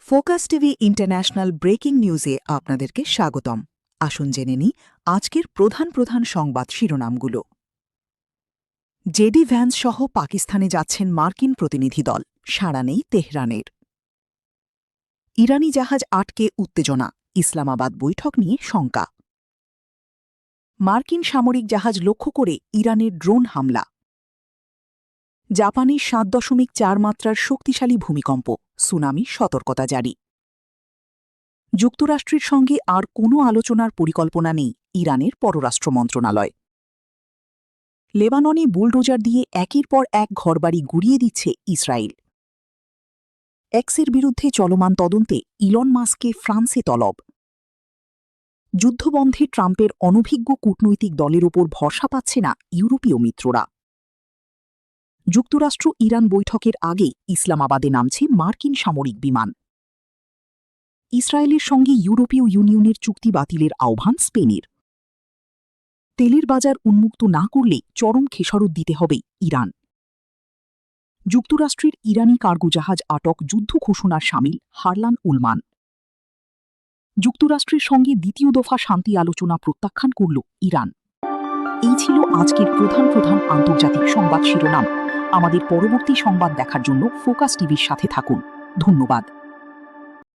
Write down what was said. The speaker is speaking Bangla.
ফোকাস টিভি ইন্টারন্যাশনাল ব্রেকিং নিউজে আপনাদেরকে স্বাগতম। আসুন জেনে নিই আজকের প্রধান প্রধান সংবাদ শিরোনামগুলো। জেডি ভ্যান্স সহ পাকিস্তানে যাচ্ছেন মার্কিন প্রতিনিধি দল, সাড়া নেই তেহরানের। ইরানি জাহাজ আটকে উত্তেজনা, ইসলামাবাদ বৈঠক নিয়ে শঙ্কা। মার্কিন সামরিক জাহাজ লক্ষ্য করে ইরানের ড্রোন হামলা। জাপানে ৭.৪ মাত্রার শক্তিশালী ভূমিকম্প, সুনামি সতর্কতা জারি। যুক্তরাষ্ট্রের সঙ্গে আর কোনো আলোচনার পরিকল্পনা নেই ইরানের পররাষ্ট্র মন্ত্রণালয়। লেবাননে বুলডোজার দিয়ে একের পর এক ঘরবাড়ি গুড়িয়ে দিচ্ছে ইসরায়েল। এক্সের বিরুদ্ধে চলমান তদন্তে ইলন মাস্ককে ফ্রান্সে তলব। যুদ্ধবন্ধে ট্রাম্পের অনভিজ্ঞ কূটনৈতিক দলের ওপর ভরসা পাচ্ছে না ইউরোপীয় মিত্ররা। যুক্তরাষ্ট্র ইরান বৈঠকের আগে ইসলামাবাদে নামছে মার্কিন সামরিক বিমান। ইসরায়েলের সঙ্গে ইউরোপীয় ইউনিয়নের চুক্তি বাতিলের আহ্বান স্পেনের। তেলের বাজার উন্মুক্ত না করলে চরম খেসারত দিতে হবে ইরান। যুক্তরাষ্ট্রের ইরানি কার্গো জাহাজ আটক যুদ্ধ ঘোষণার শামিল হারলান উলমান। যুক্তরাষ্ট্রের সঙ্গে দ্বিতীয় দফা শান্তি আলোচনা প্রত্যাখ্যান করল ইরান। এই ছিল আজকের প্রধান প্রধান আন্তর্জাতিক সংবাদ শিরোনাম। আমাদের পরবর্তী সংবাদ দেখার জন্য ফোকাস টিভির সাথে থাকুন। ধন্যবাদ।